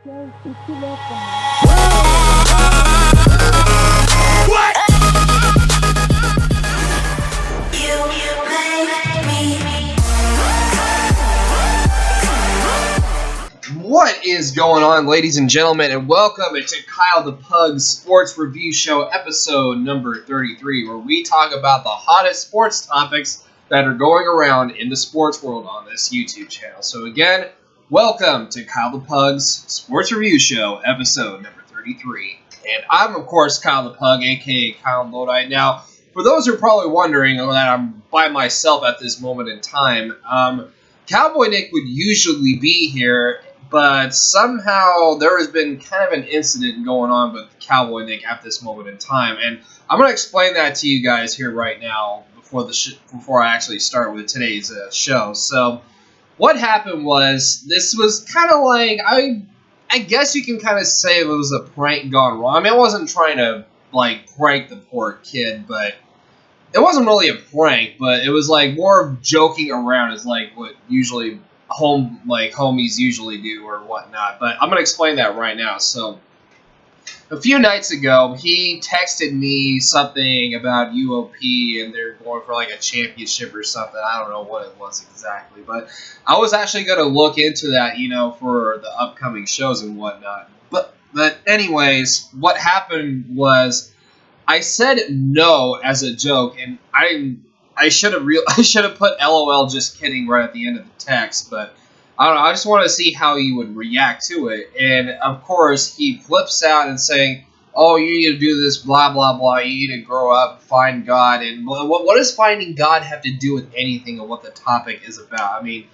What is going on, ladies and gentlemen, and welcome to Kyle the Pug's Sports Review Show, episode number 33, where we talk about the hottest sports topics that are going around in the sports world on this YouTube channel. So again, welcome to Kyle the Pug's Sports Review Show, episode number 33. And I'm, of course, Kyle the Pug, aka Kyle Lodi. Now, for those who are probably wondering that I'm by myself at this moment in time, Cowboy Nick would usually be here, but somehow there has been kind of an incident going on with Cowboy Nick at this moment in time, and I'm going to explain that to you guys here right now before I actually start with today's show. So, what happened was, this was kind of like, I guess you can kind of say it was a prank gone wrong. I mean, I wasn't trying to, prank the poor kid, but it wasn't really a prank, but it was, more of joking around is, what usually homies usually do or whatnot. But I'm going to explain that right now. So, a few nights ago, he texted me something about UOP, and they're going for, a championship or something. I don't know what it was exactly, but I was actually going to look into that, for the upcoming shows and whatnot. But anyways, what happened was, I said no as a joke, and I should have put LOL just kidding right at the end of the text, but I don't know, I just want to see how he would react to it. And of course, he flips out and saying, "Oh, you need to do this, blah blah blah. You need to grow up, find God." And what does finding God have to do with anything and what the topic is about? I mean,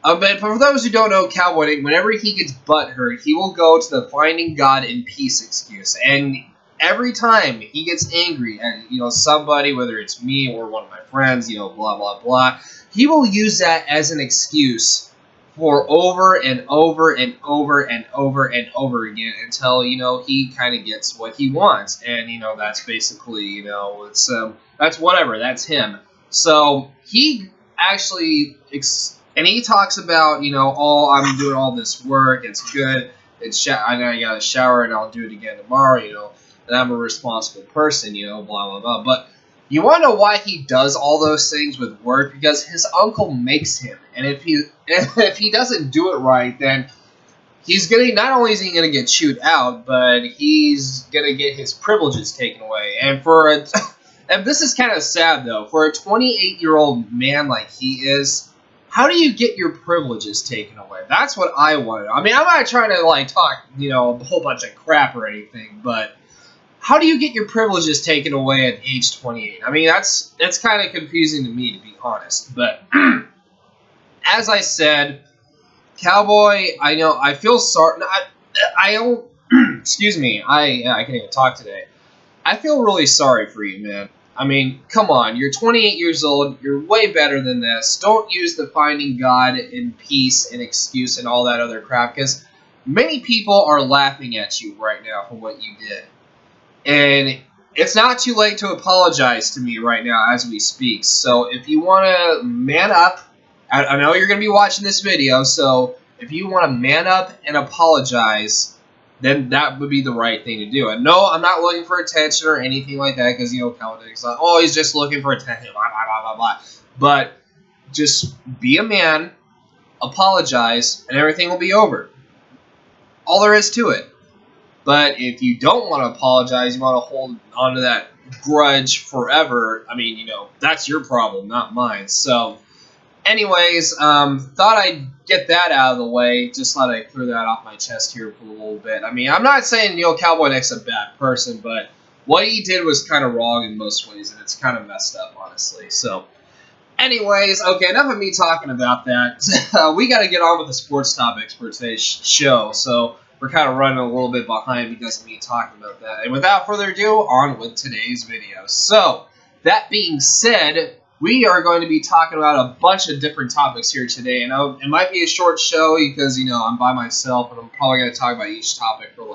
but for those who don't know Cowboy Nick, whenever he gets butthurt, he will go to the finding God in peace excuse. And every time he gets angry at, somebody, whether it's me or one of my friends, blah, blah, blah, he will use that as an excuse for over and over and over and over and over again until, he kind of gets what he wants. And, that's basically, that's whatever. That's him. So he actually, and he talks about, oh, I'm doing all this work. It's good. I know I got to shower and I'll do it again tomorrow, that I'm a responsible person, blah, blah, blah. But you want to know why he does all those things with work? Because his uncle makes him. And if he doesn't do it right, then he's not only is he going to get chewed out, but he's going to get his privileges taken away. And and this is kind of sad, though. For a 28-year-old man like he is, how do you get your privileges taken away? That's what I want to know. I mean, I'm not trying to, talk, a whole bunch of crap or anything, but how do you get your privileges taken away at age 28? I mean, that's kind of confusing to me, to be honest. But as I said, Cowboy, I feel sorry. I don't. Excuse me. I can't even talk today. I feel really sorry for you, man. I mean, come on. You're 28 years old. You're way better than this. Don't use the finding God in peace and excuse and all that other crap, because many people are laughing at you right now for what you did. And it's not too late to apologize to me right now as we speak. So if you want to man up, I know you're going to be watching this video, so if you want to man up and apologize, then that would be the right thing to do. And no, I'm not looking for attention or anything like that, because, Calvin Dick's like, oh, he's just looking for attention, blah, blah, blah, blah, blah. But just be a man, apologize, and everything will be over. All there is to it. But if you don't want to apologize, you want to hold on to that grudge forever, I mean, that's your problem, not mine. So, anyways, thought I'd get that out of the way. Just thought I'd clear that off my chest here for a little bit. I mean, I'm not saying, Cowboy Nick's a bad person, but what he did was kind of wrong in most ways, and it's kind of messed up, honestly. So, anyways, okay, enough of me talking about that. We got to get on with the sports topics for today's show. So, we're kind of running a little bit behind because of me talking about that. And without further ado, on with today's video. So, that being said, we are going to be talking about a bunch of different topics here today. And it might be a short show because, I'm by myself, and I'm probably going to talk about each topic for,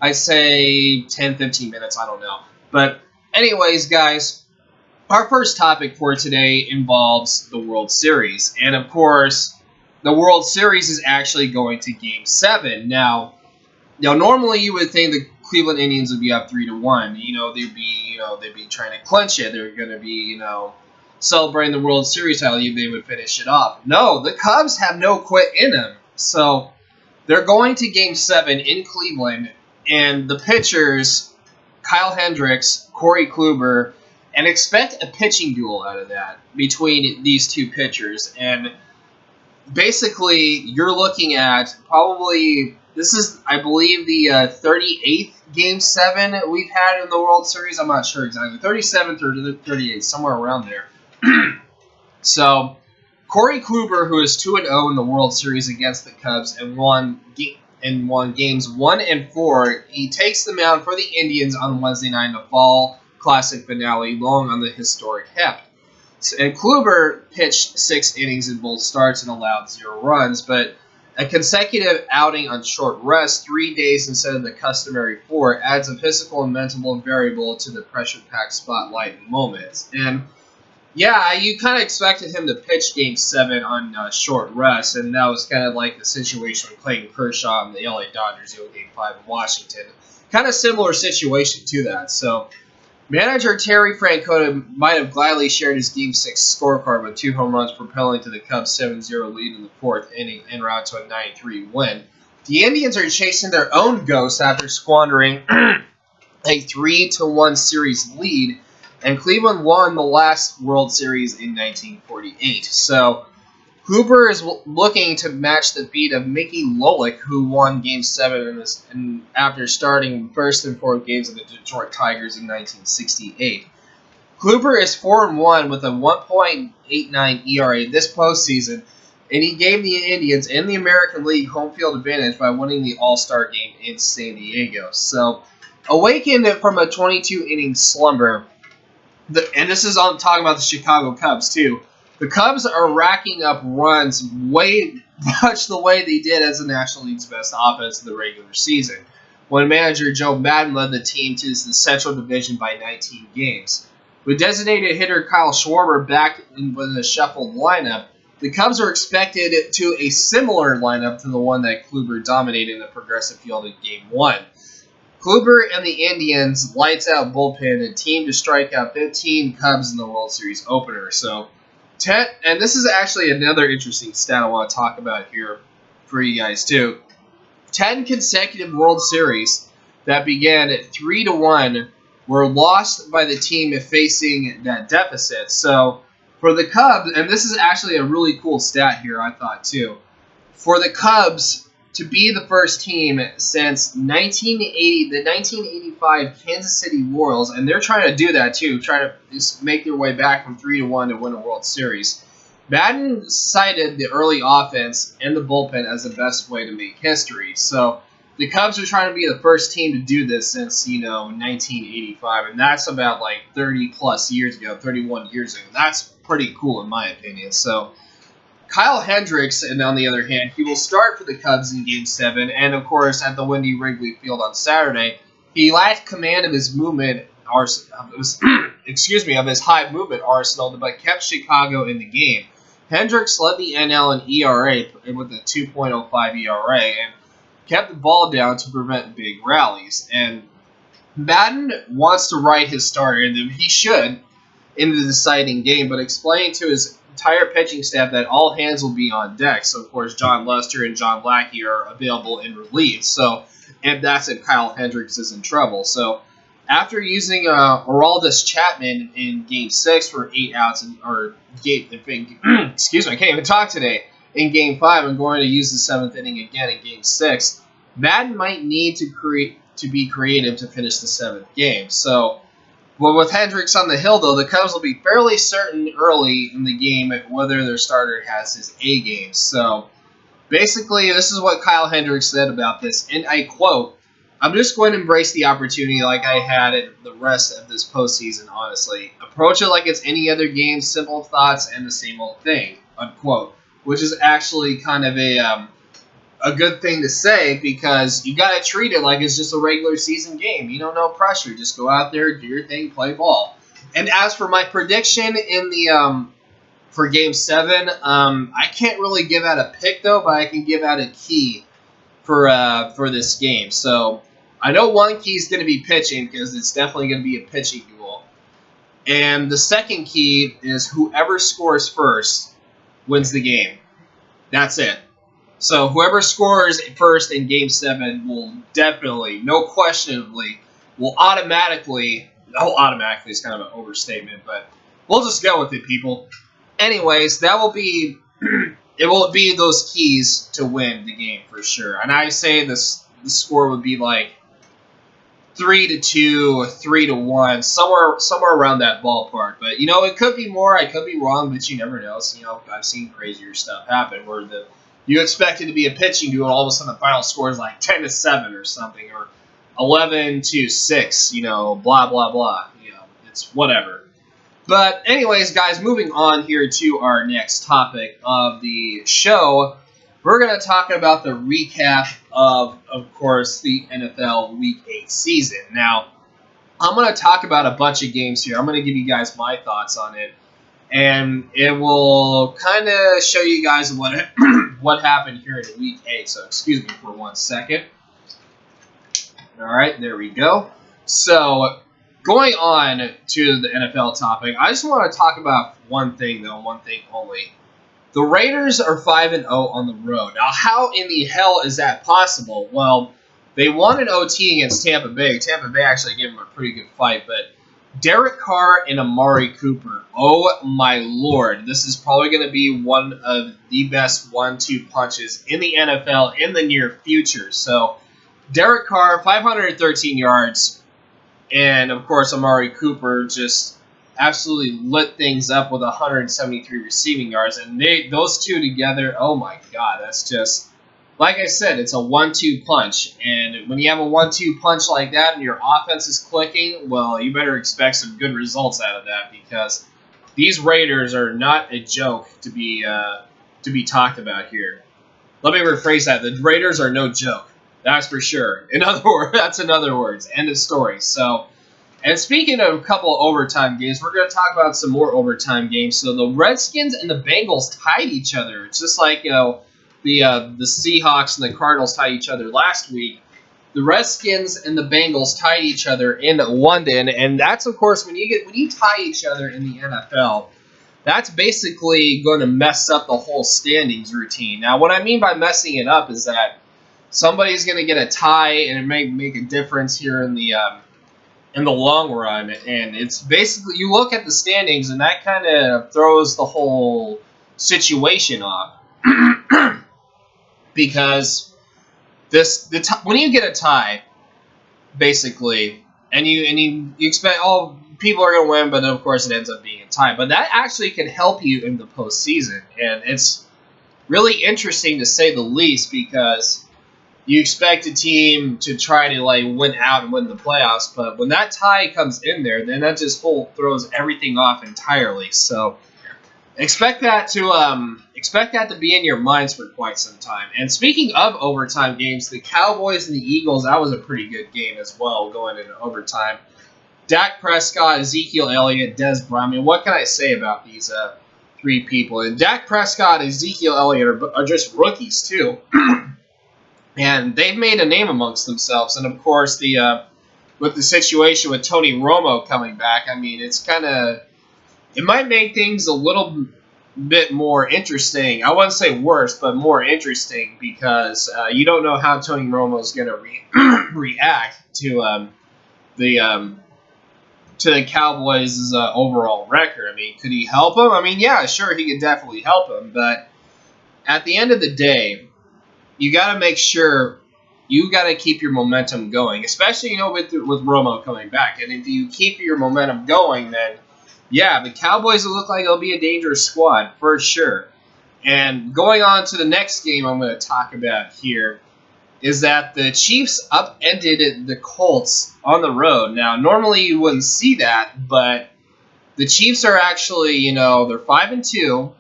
I say 10, 15 minutes, I don't know. But anyways, guys, our first topic for today involves the World Series. And, of course, the World Series is actually going to Game 7. Now, normally you would think the Cleveland Indians would be up 3-1. They'd be trying to clinch it. They're going to be, celebrating the World Series title. They would finish it off. No, the Cubs have no quit in them. So they're going to Game 7 in Cleveland, and the pitchers, Kyle Hendricks, Corey Kluber, and expect a pitching duel out of that between these two pitchers. And basically, you're looking at probably, this is, I believe, the 38th Game 7 we've had in the World Series. I'm not sure exactly. 37th or 38th, somewhere around there. So, Corey Kluber, who is 2-0 in the World Series against the Cubs and won games 1 and 4, he takes the mound for the Indians on Wednesday night in the Fall Classic finale, long on the historic heft. And Kluber pitched 6 innings in both starts and allowed 0 runs, but a consecutive outing on short rest, 3 days instead of the customary 4, adds a physical and mental variable to the pressure-packed spotlight moments. And yeah, you kind of expected him to pitch Game 7 on short rest, and that was kind of like the situation with Clayton Kershaw and the LA Dodgers in Game 5 in Washington. Kind of similar situation to that. So, manager Terry Francona might have gladly shared his Game 6 scorecard with 2 home runs propelling to the Cubs' 7-0 lead in the 4th inning en route to a 9-3 win. The Indians are chasing their own ghost after squandering a 3-1 series lead, and Cleveland won the last World Series in 1948. So, Kluber is looking to match the feat of Mickey Lolich, who won Game 7 after starting first and 4th games of the Detroit Tigers in 1968. Kluber is 4-1 with a 1.89 ERA this postseason, and he gave the Indians in the American League home field advantage by winning the All-Star game in San Diego. So, awakened from a 22-inning slumber, and this is I'm talking about the Chicago Cubs too. The Cubs are racking up runs way much the way they did as the National League's best offense in the regular season, when manager Joe Maddon led the team to the Central Division by 19 games. With designated hitter Kyle Schwarber back with a shuffled lineup, the Cubs are expected to a similar lineup to the one that Kluber dominated in the Progressive Field in Game 1. Kluber and the Indians' lights-out bullpen and team to strike out 15 Cubs in the World Series opener. So, and this is actually another interesting stat I want to talk about here for you guys too. 10 consecutive World Series that began at 3-1 were lost by the team facing that deficit. So, for the Cubs, and this is actually a really cool stat here, I thought too. For the Cubs to be the first team since the 1985 Kansas City Royals, and they're trying to do that too, trying to just make their way back from 3-1 to win a World Series. Maddon cited the early offense and the bullpen as the best way to make history. So the Cubs are trying to be the first team to do this since 1985, and that's about like 30 plus years ago, 31 years ago. That's pretty cool in my opinion. So Kyle Hendricks, and on the other hand, he will start for the Cubs in Game 7, and of course at the windy Wrigley Field on Saturday. He lacked command of his movement, of his high movement arsenal, but kept Chicago in the game. Hendricks led the NL in ERA with a 2.05 ERA and kept the ball down to prevent big rallies. And Maddon wants to ride his starter, and he should, in the deciding game, but explained to his entire pitching staff that all hands will be on deck. So, of course, John Lester and John Lackey are available in relief. So, and that's if Kyle Hendricks is in trouble. So, after using Aroldis Chapman in Game 6 for 8 outs, excuse me, I can't even talk today, in Game 5, I'm going to use the 7th inning again in Game 6. Maddon might need to be creative to finish the 7th game. So, well, with Hendricks on the hill, though, the Cubs will be fairly certain early in the game whether their starter has his A game. So, basically, this is what Kyle Hendricks said about this, and I quote, "I'm just going to embrace the opportunity like I had at the rest of this postseason, honestly. Approach it like it's any other game, simple thoughts, and the same old thing," unquote, which is actually kind of a good thing to say because you got to treat it like it's just a regular season game. No pressure. Just go out there, do your thing, play ball. And as for my prediction in the for Game 7. I can't really give out a pick, though, but I can give out a key for this game. So I know one key is going to be pitching because it's definitely going to be a pitching duel. And the second key is whoever scores first wins the game. That's it. So whoever scores first in Game 7 will definitely, no questionably, will automatically is kind of an overstatement, but we'll just go with it, people. Anyways, that will be, it will be those keys to win the game for sure. And I say the score would be like 3-2, 3-1, somewhere around that ballpark. But it could be more. I could be wrong, but you never know. So, I've seen crazier stuff happen where you expect it to be a pitching duel, and all of a sudden the final score is like 10-7 or something, or 11-6. Blah blah blah. It's whatever. But anyways, guys, moving on here to our next topic of the show. We're going to talk about the recap of course, the NFL Week 8 season. Now, I'm going to talk about a bunch of games here. I'm going to give you guys my thoughts on it. And it will kind of show you guys what happened here in Week 8. So, excuse me for 1 second. All right, there we go. So, going on to the NFL topic, I just want to talk about one thing, though, one thing only. The Raiders are 5-0 on the road. Now, how in the hell is that possible? Well, they won an OT against Tampa Bay. Tampa Bay actually gave them a pretty good fight, but Derek Carr and Amari Cooper, oh my lord, this is probably going to be one of the best 1-2 punches in the NFL in the near future. So, Derek Carr, 513 yards, and of course Amari Cooper just absolutely lit things up with 173 receiving yards, and those two together, oh my god, that's just, like I said, it's a 1-2 punch, and when you have a 1-2 punch like that and your offense is clicking, well, you better expect some good results out of that, because these Raiders are not a joke to be talked about here. Let me rephrase that. The Raiders are no joke. That's for sure. In other words, that's in other words. End of story. So, and speaking of a couple of overtime games, we're going to talk about some more overtime games. So the Redskins and the Bengals tied each other. It's just like the Seahawks and the Cardinals tied each other last week. The Redskins and the Bengals tied each other in London, and that's of course when you tie each other in the NFL. That's basically going to mess up the whole standings routine. Now, what I mean by messing it up is that somebody's going to get a tie, and it may make a difference here in the long run. And it's basically, you look at the standings, and that kind of throws the whole situation off. Because when you get a tie, basically, and you expect, people are going to win, but of course it ends up being a tie. But that actually can help you in the postseason, and it's really interesting to say the least, because you expect a team to try to win out and win the playoffs, but when that tie comes in there, then that just throws everything off entirely. So expect that to be in your minds for quite some time. And speaking of overtime games, the Cowboys and the Eagles, that was a pretty good game as well, going into overtime. Dak Prescott, Ezekiel Elliott, Des Bryant. I mean, what can I say about these three people? And Dak Prescott and Ezekiel Elliott are just rookies too. And they've made a name amongst themselves. And, of course, with the situation with Tony Romo coming back, I mean, it might make things a little bit more interesting. I wouldn't say worse, but more interesting, because you don't know how Tony Romo is going to react to the Cowboys' overall record. I mean, could he help them? I mean, yeah, sure, he could definitely help them. But at the end of the day, you got to make sure you got to keep your momentum going, especially with Romo coming back. And if you keep your momentum going, then yeah, the Cowboys will look like they'll be a dangerous squad for sure. And going on to the next game I'm going to talk about here is that the Chiefs upended the Colts on the road. Now, normally you wouldn't see that, but the Chiefs are actually, they're 5-2.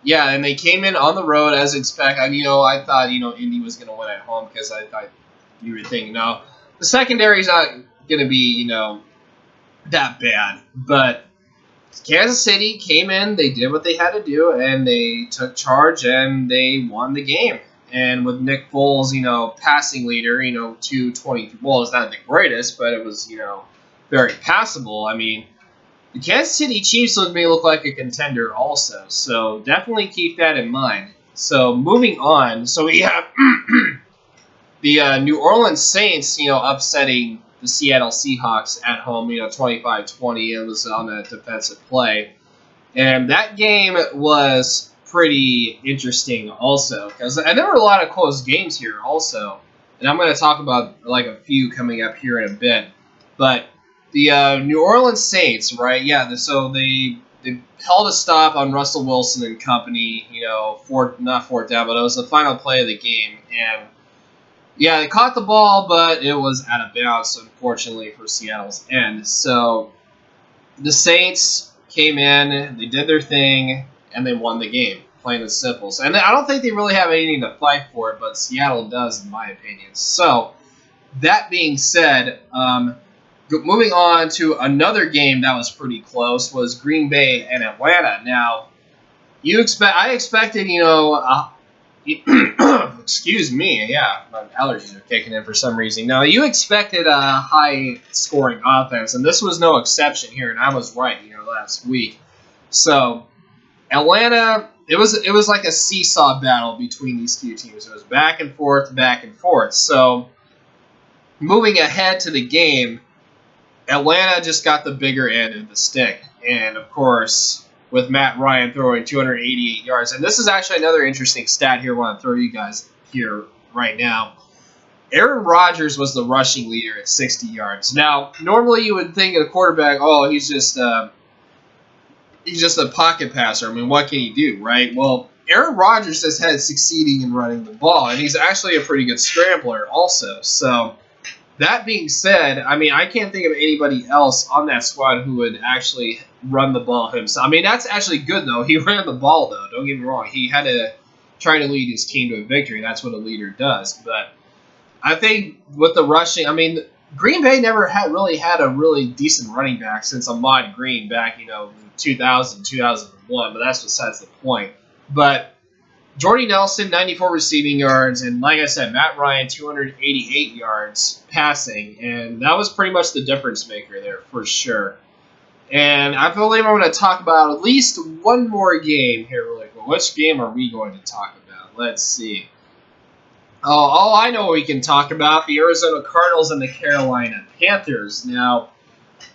Yeah, and they came in on the road as expected. I thought, Indy was going to win at home, because I thought you were thinking, no, the secondary's not going to be, that bad. But Kansas City came in, they did what they had to do, and they took charge, and they won the game. And with Nick Foles, passing leader, 223. Well, it's not the greatest, but it was, very passable. I mean, the Kansas City Chiefs may look like a contender also, so definitely keep that in mind. So moving on, so we have the New Orleans Saints, upsetting the Seattle Seahawks at home, 25-20. It was on a defensive play. And that game was pretty interesting also. And there were a lot of close games here also. And I'm going to talk about like a few coming up here in a bit. But the New Orleans Saints, right? Yeah, so they held a stop on Russell Wilson and company, not fourth down, but it was the final play of the game. And yeah, they caught the ball, but it was out of bounds, unfortunately, for Seattle's end. So the Saints came in, they did their thing, and they won the game, plain and simple. And I don't think they really have anything to fight for it, but Seattle does, in my opinion. So that being said, moving on to another game that was pretty close was Green Bay and Atlanta. Now, I expected, excuse me, yeah, my allergies are kicking in for some reason. Now, you expected a high-scoring offense, and this was no exception here, and I was right, last week. So, Atlanta, it was like a seesaw battle between these two teams. It was back and forth, back and forth. So, moving ahead to the game, Atlanta just got the bigger end of the stick, and of course, with Matt Ryan throwing 288 yards. And this is actually another interesting stat here I want to throw you guys here right now. Aaron Rodgers was the rushing leader at 60 yards. Now, normally you would think of a quarterback, oh, he's just a pocket passer. I mean, what can he do, right? Well, Aaron Rodgers has had succeeding in running the ball, and he's actually a pretty good scrambler also. So, that being said, I mean, I can't think of anybody else on that squad who would actually run the ball himself. I mean, that's actually good, though. He ran the ball, though. Don't get me wrong. He had to try to lead his team to a victory. That's what a leader does. But I think with the rushing, I mean, Green Bay never really had a really decent running back since Ahmad Green back, in 2000, 2001. But that's besides the point. But Jordy Nelson, 94 receiving yards, and like I said, Matt Ryan, 288 yards passing, and that was pretty much the difference maker there for sure. And I believe I'm going to talk about at least one more game here really quick. Which game are we going to talk about? Let's see. Oh, I know what we can talk about. The Arizona Cardinals and the Carolina Panthers. Now,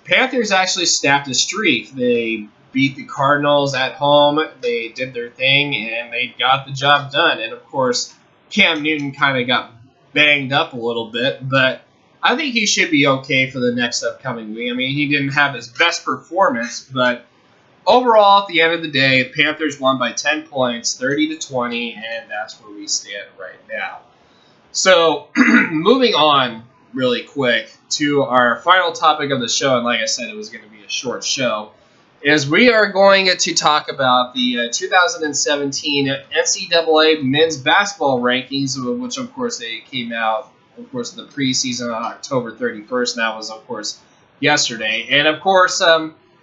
Panthers actually snapped a streak. They beat the Cardinals at home. They did their thing, and they got the job done. And, of course, Cam Newton kind of got banged up a little bit, but I think he should be okay for the next upcoming week. I mean, he didn't have his best performance, but overall, at the end of the day, Panthers won by 10 points, 30-20, and that's where we stand right now. So, moving on really quick to our final topic of the show, and like I said, it was going to be a short show, is we are going to talk about the 2017 NCAA men's basketball rankings, which, of course, they came out, of course, in the preseason on October 31st, and that was, of course, yesterday. And, of course,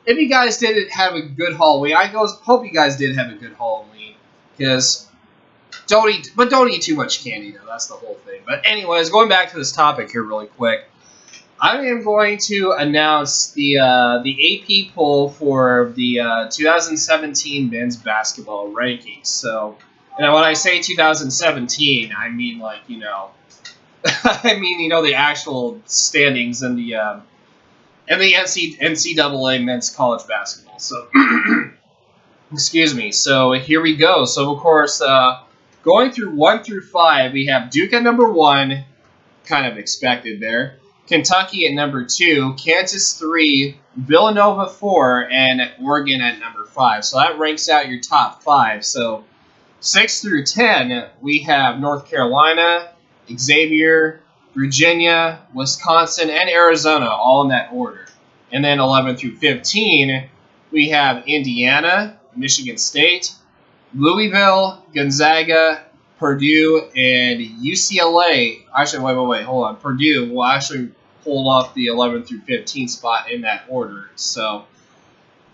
if you guys did have a good Halloween, hope you guys did have a good Halloween, because don't eat too much candy, though. That's the whole thing. But anyways, going back to this topic here really quick, I am going to announce the AP poll for the 2017 men's basketball rankings. So, and when I say 2017, I mean the actual standings in the NCAA men's college basketball. So, excuse me. So here we go. So of course, going through 1 through 5, we have Duke at number 1, kind of expected there. Kentucky at number 2, Kansas 3, Villanova 4, and Oregon at number 5. So that ranks out your top 5. So 6 through 10, we have North Carolina, Xavier, Virginia, Wisconsin, and Arizona, all in that order. And then 11 through 15, we have Indiana, Michigan State, Louisville, Gonzaga, Purdue, and UCLA. Actually, wait, hold on. Purdue will actually pull off the 11 through 15 spot in that order. So,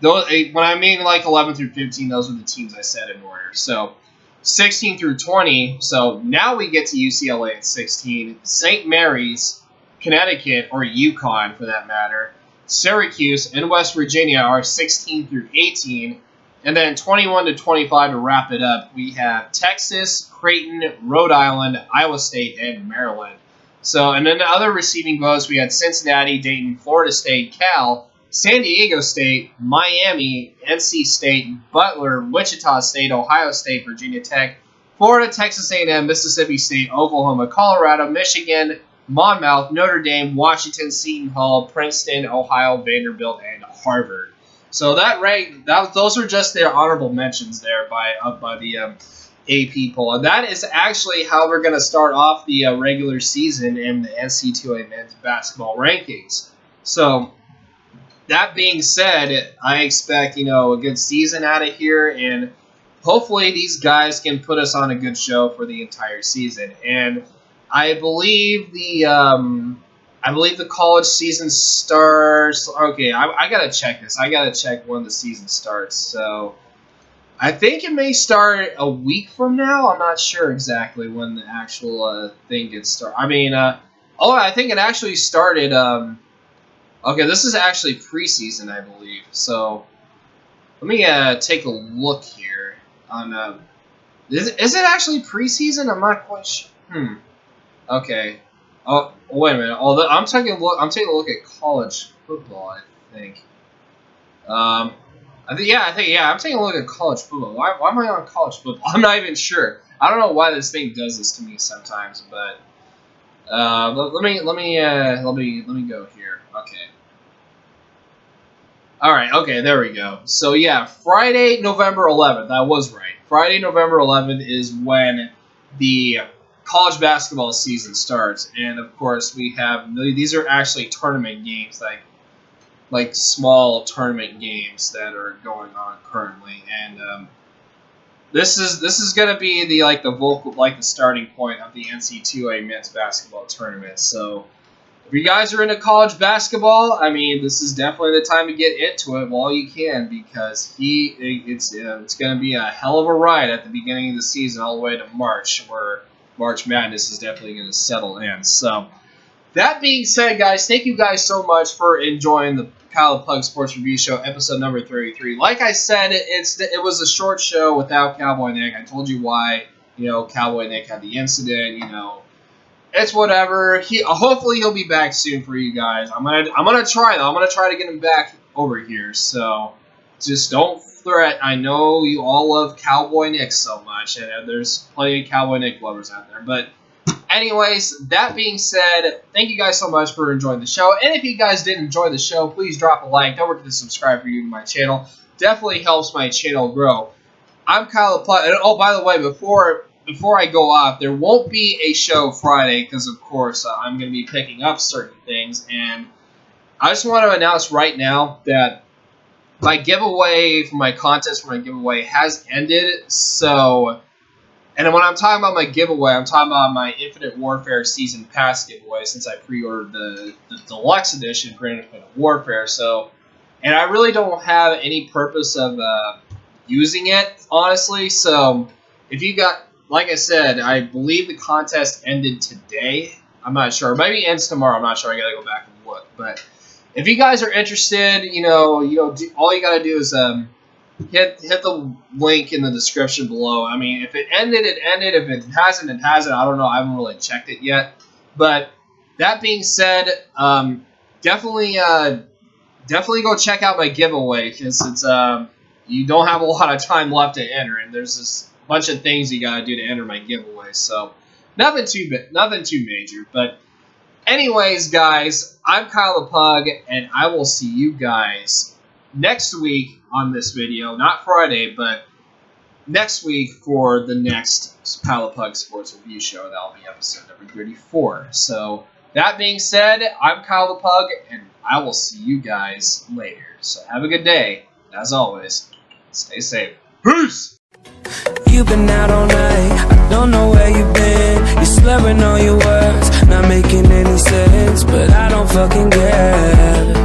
those, when I mean like 11 through 15, those were the teams I said in order. So 16 through 20. So now we get to UCLA at 16. St. Mary's, Connecticut, or UConn for that matter, Syracuse, and West Virginia are 16 through 18. And then 21 to 25 to wrap it up, we have Texas, Creighton, Rhode Island, Iowa State, and Maryland. So, and then the other receiving votes, we had Cincinnati, Dayton, Florida State, Cal, San Diego State, Miami, NC State, Butler, Wichita State, Ohio State, Virginia Tech, Florida, Texas A&M, Mississippi State, Oklahoma, Colorado, Michigan, Monmouth, Notre Dame, Washington, Seton Hall, Princeton, Ohio, Vanderbilt, and Harvard. So those are just their honorable mentions there by the AP poll. And that is actually how we're going to start off the regular season in the NCAA men's basketball rankings. So that being said, I expect, a good season out of here, and hopefully these guys can put us on a good show for the entire season. And I believe the college season starts. Okay, I gotta check this. I gotta check when the season starts. So I think it may start a week from now. I'm not sure exactly when the actual thing gets started. I mean, I think it actually started. Okay, this is actually preseason, I believe. So let me take a look here. On is it actually preseason? I'm not quite sure. Okay. Oh, wait a minute. I'm taking a look at college football, I think. I'm taking a look at college football. Why am I on college football? I'm not even sure. I don't know why this thing does this to me sometimes, but let me go here. Okay. All right. Okay, there we go. So yeah, Friday, November 11th. I was right. Friday, November 11th is when the college basketball season starts, and of course we have these are actually tournament games, like small tournament games that are going on currently, and this is gonna be the starting point of the NCAA men's basketball tournament. So if you guys are into college basketball, I mean, this is definitely the time to get into it while you can, because it's gonna be a hell of a ride at the beginning of the season all the way to March, where March Madness is definitely going to settle in. So, that being said, guys, thank you guys so much for enjoying the Kyle the Pug Sports Review Show, episode number 33. Like I said, it was a short show without Cowboy Nick. I told you why. Cowboy Nick had the incident. It's whatever. Hopefully he'll be back soon for you guys. I'm gonna try though. I'm gonna try to get him back over here. So, just don't threat. I know you all love Cowboy Nick so much, and there's plenty of Cowboy Nick lovers out there. But anyways, that being said, thank you guys so much for enjoying the show. And if you guys did enjoy the show, please drop a like. Don't forget to subscribe for you to my channel. Definitely helps my channel grow. I'm Kyle the Pug. And oh, by the way, before I go off, there won't be a show Friday because, of course, I'm going to be picking up certain things. And I just want to announce right now that my giveaway for my contest for my giveaway has ended. So, and when I'm talking about my giveaway, I'm talking about my Infinite Warfare Season Pass giveaway, since I pre-ordered the deluxe edition for Infinite Warfare. So, and I really don't have any purpose of using it, honestly. So, if you got, like I said, I believe the contest ended today. I'm not sure. Maybe it ends tomorrow. I'm not sure. I gotta go back and look, but if you guys are interested, all you gotta do is hit the link in the description below. I mean, if it ended, it ended. If it hasn't, it hasn't. I don't know. I haven't really checked it yet. But that being said, definitely go check out my giveaway, because it's you don't have a lot of time left to enter, and there's this bunch of things you gotta do to enter my giveaway. So nothing too major, but. Anyways, guys, I'm Kyle the Pug, and I will see you guys next week on this video. Not Friday, but next week for the next Kyle the Pug Sports Review Show. That'll be episode number 34. So, that being said, I'm Kyle the Pug, and I will see you guys later. So, have a good day. As always, stay safe. Peace! You've been out all night, I don't know where you've been. You're slurring on your words, not making any sense, but I don't fucking care.